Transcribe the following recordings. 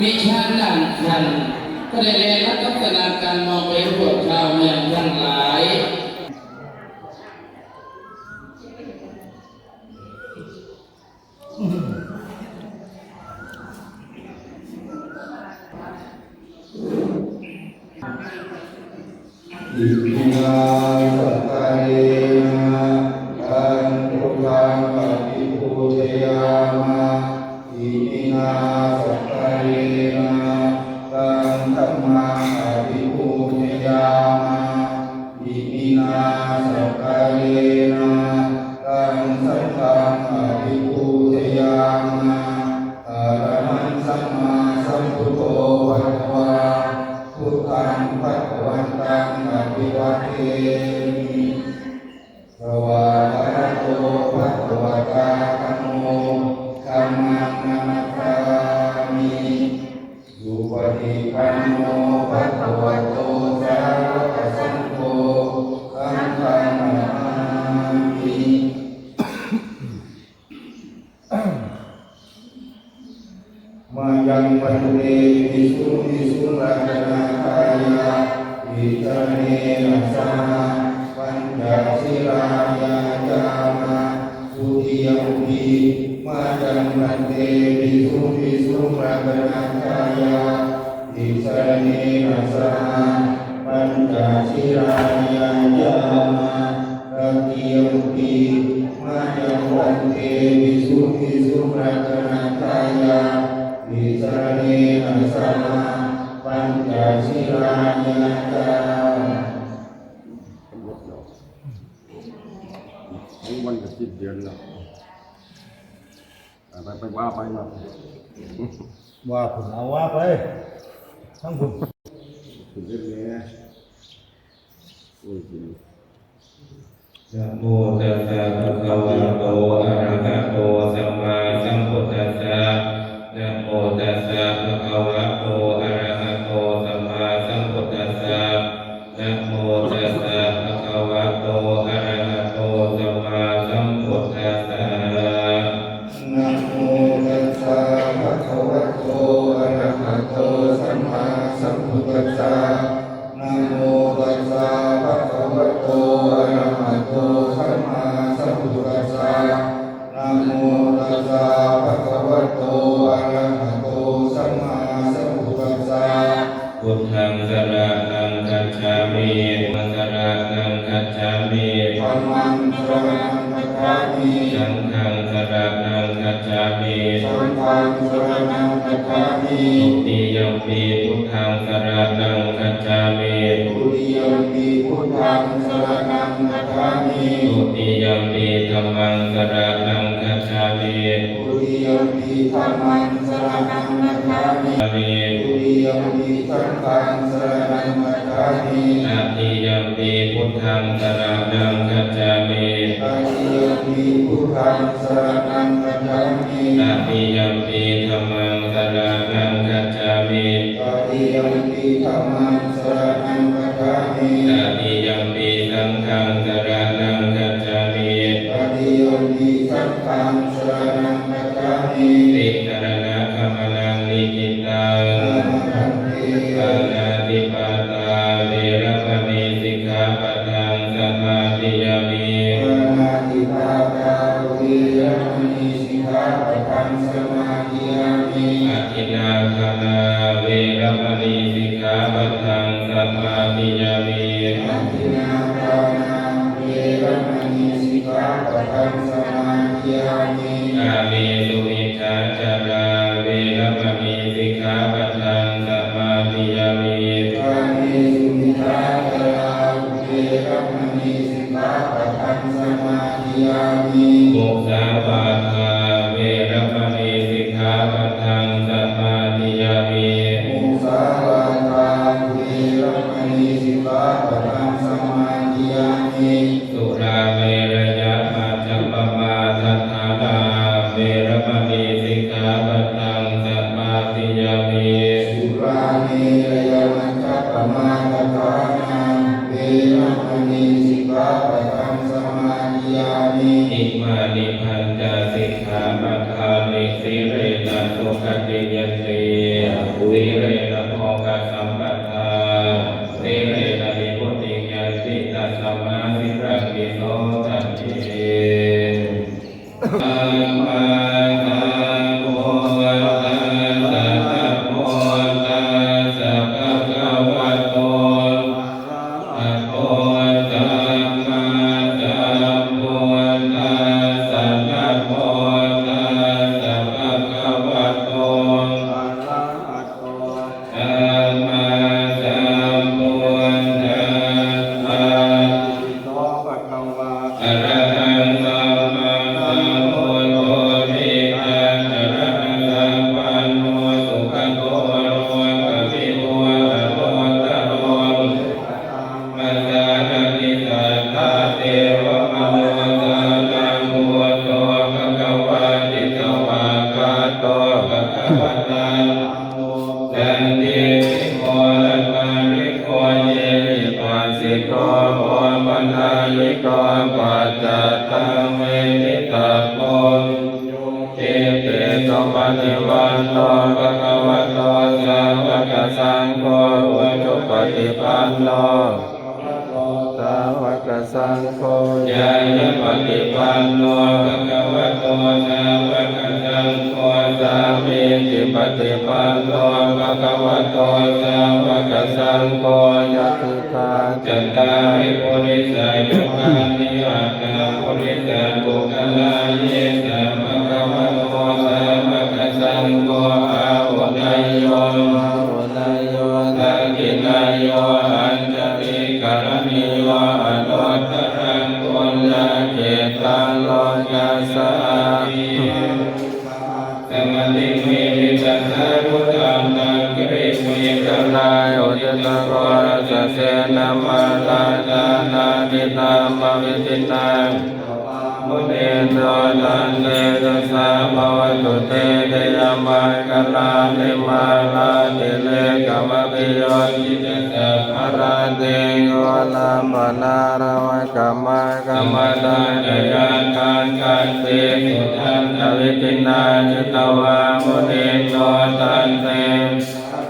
วิชาด่านขันก็ได้เรียนรัตนาการมองไปพวกชาวเมืองทั้งหลายอิมินาสัพพะเรนะอันตุทังปฏิปูชยามะอิมินาสัพพะเรนะอันธัมมังปฏิปูชยามะอิมินาสัพพะเรนะอันสังฆังปฏิปูชยามะอะระหังสัมมาสัมพุทโธภะคะวาพุทธังภะคะวันตังอะภิวาเทมิสวากขาโตภะคะวะตาธัมโมธัมมังนัมสสามิสุปฏิปันโนภะคะวะโตสาวกสังโฆสังฆังนะมามิมายังปัจเจวิสุวิสุรัตนาคายาวิจารเนนะสาปัญจศีลายาจามาสุติยมปีมายังปัจเจวิสุวิสุรัตนาคายาวิจารเนนะสาปัญจศีลายาจามาสุติยมปีมายังปัจเจวิสุวิสุรัตนาคายาวิสารเนนะสาปัญจศีลายาจาทั้งวันกับจิตเดือนแล้วไปว่าไปมาว่าผมเอาว่าไปทั้งผมถึงเรื่องนี้โอ้ยจริงนะโมตัสสะภะคะวะโตอะระหะโตสัมมาสัมพุทธัสสะนะโมตัสสะภะคะวะโตอะระหะโตสัมมาสัมพุทธัสสะนะโมตัสสะภะคะวะโตอะระหะโตสัมมาสัมพุทธัสสะนะโมตัสสะภะคะวะโตอะระหะโตสัมมาสัมพุทธัสสะนะโมตัสสะภะคะวะโตอะระหะโตสัมมาสัมพุทธัสสะนะโมตัสสะภะคะวะโตอะระหะโตสัมมาสัมพุทธัสสะพุทธังสรณังคัจฉามิธัมมังสรณังคัจฉามิธัมมังสรณังคัจฉามิสังฆังสรณังคัจฉามิสังฆังสรณังคัจฉามิทุติยัมปิพุทธังสรณังคัจฉามิทุติยัมปิพุทธังสรณังคัจฉามิทุติยัมปิธัมมังสรณังคัจฉามิทุติยัมปิธัมมังสรณังคัจฉามิทุติยัมปิสังฆังสรณังคัจฉามิอะติยัมปิพุทธังสรณังคัจฉามิอะติยัมปิพุทธังสรณังคัจฉามิอะติยัมปิธัมมังสรณังคัจฉามิอะติยัมปิธัมมังสรณังคัจฉามิอะติยัมปิสังฆังสรณังคัจฉามิอะติยัมปิสังฆังสรณังคัจฉามิติสรณะคัมลังนิจิตังปานาติปาตาเวรมณีสิกขาปะทังสมาธิยามิปานาติปาตาเวรมณีสิกขาปะทังสมาธิยามิอะทินนาคานาเวรมณีสิกขาปะทังสมาธิยามิอะทินนาคานาเวรมณีสิกขาปะทังสมาธิยามิอาเมสุมิชฌาจาราเวรมณีสิกขาปะทังสมาธิยามิอาเมสุมิชฌาจาราเวรมณีสิกขาปะทังสมาธิยามิมุสาวาทาเวรมณีสิกขาปะทังสมาธิยามิมุสาวาทาเวรมณีสิกขาปะทังสมาธิยามิสุราเมรยะมัจจปมาทัฏฐานาเวรมณีสิกขาปะทังสมาธิยามิสุราเมรยมัจจปมาทัฏฐานาเวรมณีสิกขาปะทังสมาธิยามิอิมานิพันจาสิ ติยติวิเรนะโภคสัมปทาสิเรนะนิพุติยันติตัสสมาสิรังกิโสตันติสัมมาสัมพุทธัสสะนะโมตัสสะภะคะวะโตอะโตสัมมาสัมพุทธัสสะนะโมตัสสะภะคะวะโตสัมมาสัมพุทธัสสะอะระหังสัมมาสัมพุทโธมิตังอะระหังสัมปันโนสุขโตโลกวิโตอะโตตะโลมัสสานิสัตตาเทวมโนสานังพุทโธภะคะวะติตวะคาโตภะคะวะตังสันติโกละมาริโกเยหิปัสสิโกโอปัญญิโกปัจจตังเวทิตาโกเอเตโตปฏิวันโตภะคะวะโตสาวกสังโฆอุชุปฏิปันโนสาวกสังโฆยายปฏิปันโนภะคะวะโตสาวกสังโฆสามีจิปฏิปันโนภะคะวะโตสาวกสังโฆยัตถิกาจัตตาริปุริสายุคานิอาคาปุริสาปุคลาเยสัมภะคะวะโตสาวกสังโฆอาหุนายโยทักขินายโยอัญจลิกรณีโยอนุตตรังปุญญาเขตังโลกัสสามิสมาธิมิวิจัสสะพุทธังนังกิริมิกนายโอจตโกสัสเสนามาลาดานาดินามวิตินังมุนีโนตันเตตัสสะภวตุเตเตยามังคลานิมาลาติเลกมปิโยจิตสัพพะราเตโยลาปนารวะกัมมะกัมมะตังจยานกันกันติสุทันตวิตินาจิตวามุนีโนตันเต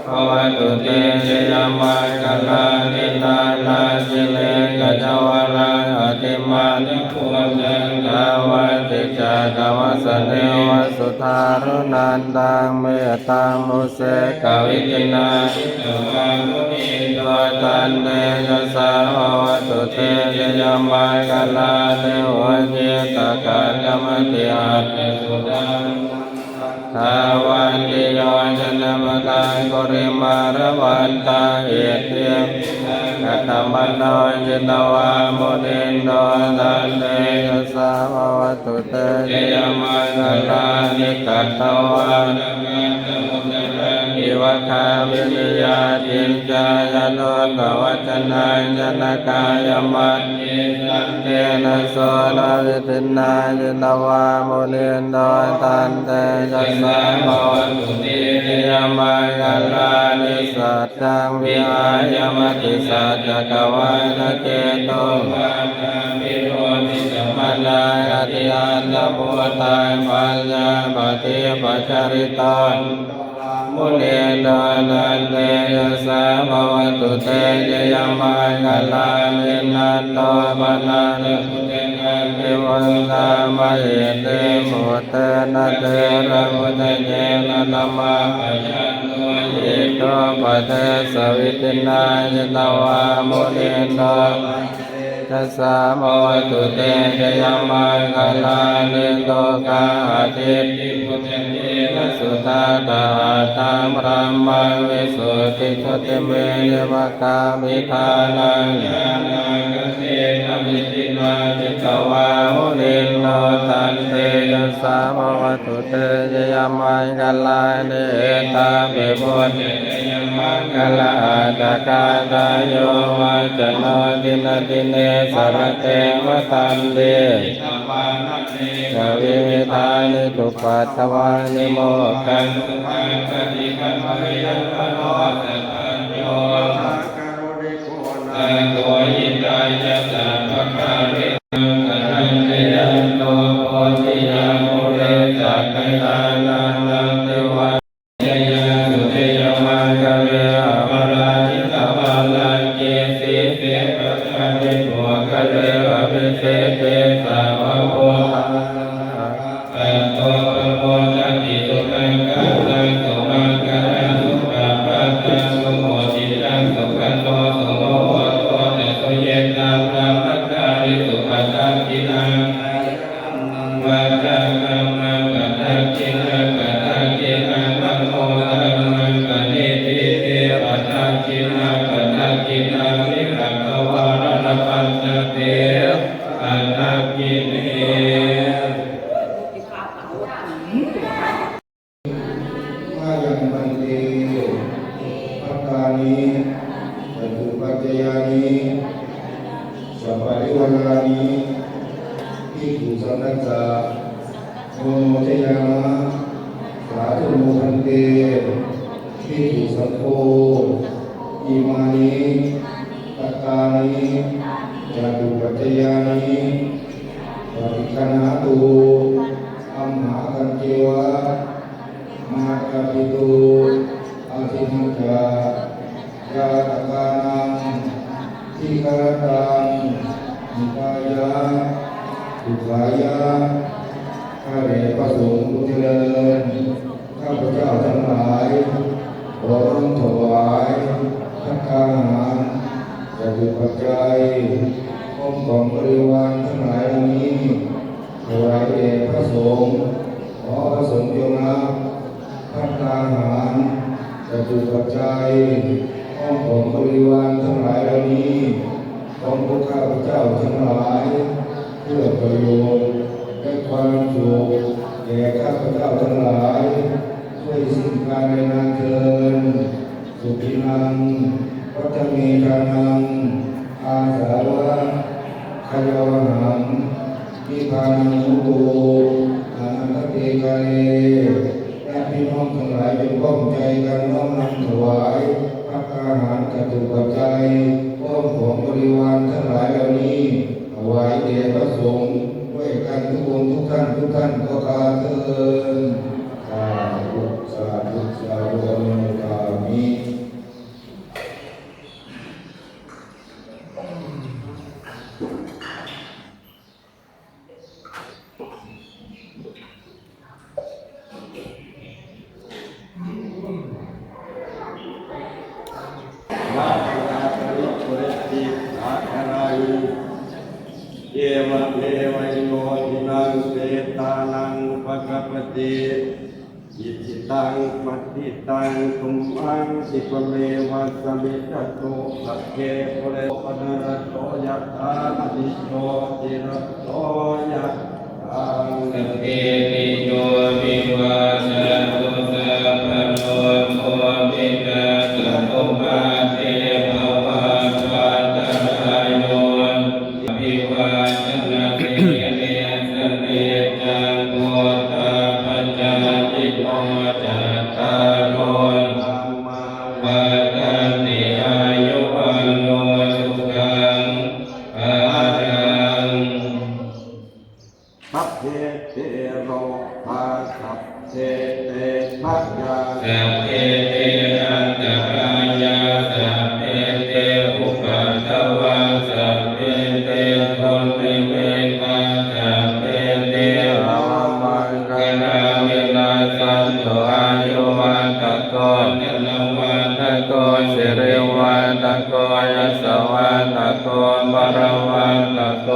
ภวตุเตเตยามังคลานิตาลาติเลกจวรังอติมานิพุจังกาวันติจากวสเนวสุธารุนันตังเมตตามุเสกวิจินาทิตวามุนีโตตันเตจะสาวตุเตเยยมังคลาเทวเจตกะกรรมติอัตถสุตังทาวันติโยชนะมตังกุริมาระวันตังเอเตียมกัตตมันโนจิตวามุนินโนตันเตยัสสะภวตุเตเยยมังคลานิกัตตวานังกัตตมุตตังอิวะคาวิริยาตินจายโนกวัจนังจนกายมัตเยสันเตนะโสนวิตินาจิตวามุนินโนตันเตยัสสะภวตุเตเยยมังคลานิสัจจังวิหายมติสัจจกวาทเกตุปัญญามิโรติสัมมานาอติอันตพุทธังปัญญาปฏิปัจจาริตังมุนีโนนันเตยัสสะภวตุเตเยยมังคลานินันโตปนันตุเตนะเทวันตามะเอเตมุตเตนะเตระมุตเยนะนัมมะปัญญาโนเยโตปะเทสวิตินาจิตวามุนีโนทัสสะภวตุเตเยยมังคลานิโตกาทิติพุทธเยนะสุตาตาธรรมรัมมังวิสุทธิโชติเมยวะกามิทานังญาณังกเตนะวิตินาจิตวามุนิโนตันเตยัสสะภวตุเตเยยมังคลานิเอตาปิพุทธเยยมังคลาตกาตาโยวัจโนตินาติเนสรเตวตันเตกวิมิทานิทุปัตถวานิโมขันตุขันตติขันภริยันพโนสัพพัญโยตังโตยิตายะสัพพะคาริตังกหังเตยันโตโพธิยามุเรสักขยานัง คัสสะสุมังคารังสุปาปัสสะสุโหติตังสุขันโตสุโมโหโตจะสุเยตังพระมัคคาริสุปัตตะกินังวัจจังกัมมังกัตถะกินังกัตถะกินังมโนธัมมังกนิทิเตปัตถะกินังปัตถะกินังนิรังกวารณปัสสะเตปัตถะกิเน มายังมันเตปัตตานีจตุปัจจยานีสัพพะริวารานีภิกขุสังฆัสสะโมโนทยามะสาธุโมพันเตภิกขุสังโฆอิมานิปัตตานีจตุปัจจยานีปฏิคันหาตุอัมหากัญเจวะมาคาปิตุอาทินังจายาตกานังทิคารตังนิกายะทุกขายะข้าแต่พระสงฆ์ผู้เจริญข้าพเจ้าทั้งหลายขอน้อมถวายภัตตาหารจตุปัจจัยพร้อมของบริวารทั้งหลายเหล่านี้ถวายแด่พระสงฆ์ขอพระสงฆ์จงรับภัตตาหารจตุปัจจัยพร้อมของบริวารทั้งหลายเหล่านี้ของพวกข้าพเจ้าทั้งหลายเพื่อประโยชน์และความสุขแก่ข้าพเจ้าทั้งหลายด้วยสิ่งการใดนานเทินสุขินังวัฏเมธานังอาสาวะขยาวหังนิพพานังมุโตอนันตเตกาเลและพี่น้องทั้งหลายจงร่วมใจกันน้อมนำถวายภัตตาหารจตุปัจจัยพร้อมของบริวารทั้งหลายเหล่านี้ถวายแด่พระสงฆ์ด้วยกันทุกองค์ทุกท่านก็กาเถิดสาธุสาธุสาธุอนุโมทามิ นาคาปริปุเรติอาคารายุเอวะเมวะโยตินังเปตานังปะกปติอิจิตังปฏิตังตุมอังสิปเมวะสมิจจโตสัพเพปุเรปนรโตยัตถานิโชติระโตยัตถัง สัพเพติโยวิวัชชันตุสัพพะโลกโควินัสตุมาเตภวัตวันตรายโยวิวัชชันติเนสเนจังโมตาปัญญาติโมจัตตารโนปัตตันติอายุวันโนสุขังภะรัง สัพเพเตโรภาสัพเพเตมัจยา สัพเพเตอันตรายาสัพเพเตอุปัฏฐวังสัพเพเตทนนิเวศาสัพเพเตอวมังคณาวินาสันตุอายุวันตะโกนนวันตะโกสิริวันตะโกยสวันตะโกบรวันตะโก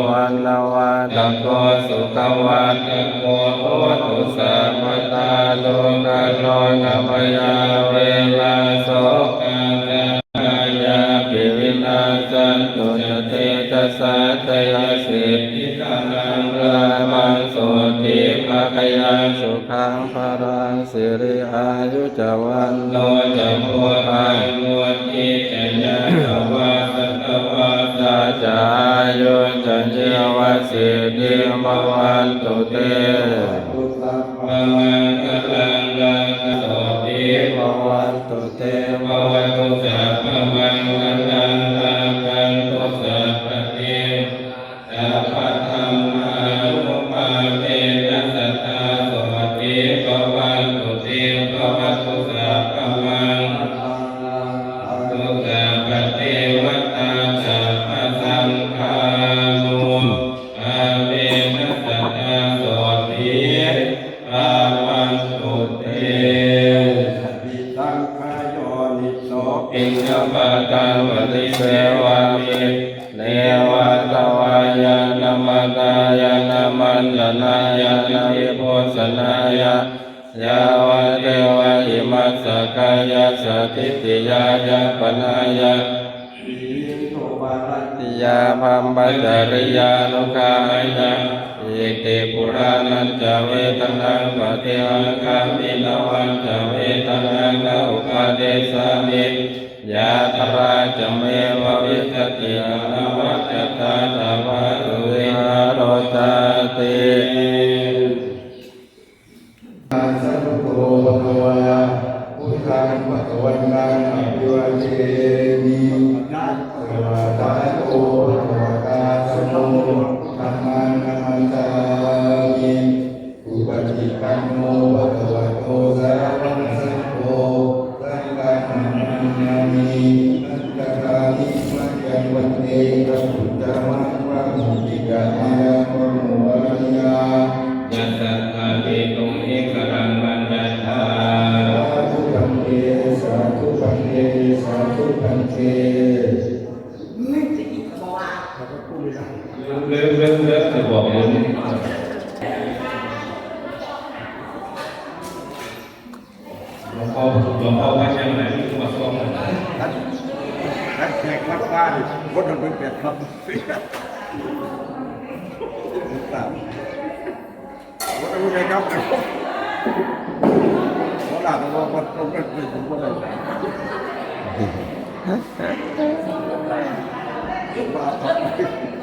วันละวันตะโกสุขวันตะโกโอตุสัมมตาโลกาโลกมยาเวลาโสกาลายาปิวินาสันตุจเตจัสสะตยสิทธิกาลังรามังโสติภะคยาสุขังภรังสิริอายุจวันโนจะโพธังโนทิจยะสวาสตวาสาจายุจันเจวสิทธิมวันตุเต ตุสัพพะ ภวังคลังลังโสติภวันตุเตภวันตุสัพพะมังคลังลังกันตุสัพพะเตสัพพะธัมมานุภาเวนัสสตาโสติภวันตุเตภวันตุสัพพะมังตุสัพพะเทวตาสัพพะสังฆานุอาเวนัสสตาโสติภวันตุเต ปิสังขายโยนิโส ปิญญปาตาวติเสวามิเนวะตวายานามาตายานามันตนายานาวิโพสนายายาวะเทวะอิมัสสะกายะสติติยายะปนายะ ปิโตบาลติ ยาพัมปัจจริยานุกายะอิติปุรานันจะเวทนังปฏิหังคามินวันจะเวทนังนาอุปาเดสามิยาตราจะเมวะวิคติอนาวัจตาตาวารุวิหารจาติ อาสัพโตภะคะวะพุทธังภะคะวันตังอภิวาเทมิภะคะวะตาโตภะคะวะตาสัมโฆธัมมังนัมมัสสามิอุปฏิปันโนภะคะวะโตสาวกสังโฆสังฆังนามินัสสะกามิมัจยังวันเตพระพุทธมังวะมุติกามายังวะโมวะยา ยัสสะภะวิตุมหิกรังมัญญาธา สาธุปันเตสาธุปันเตสาธุปันเต เรื่องจะบอกมึงหลวงพ่อว่าใช่ไหมมาส่ง ท่านแขกวัดบ้านคนทำเป็นเป็ดครับตามวัดอะไรครับวัดหลังเราวัดตรงกันเป็นคนอะไรบ้าครับ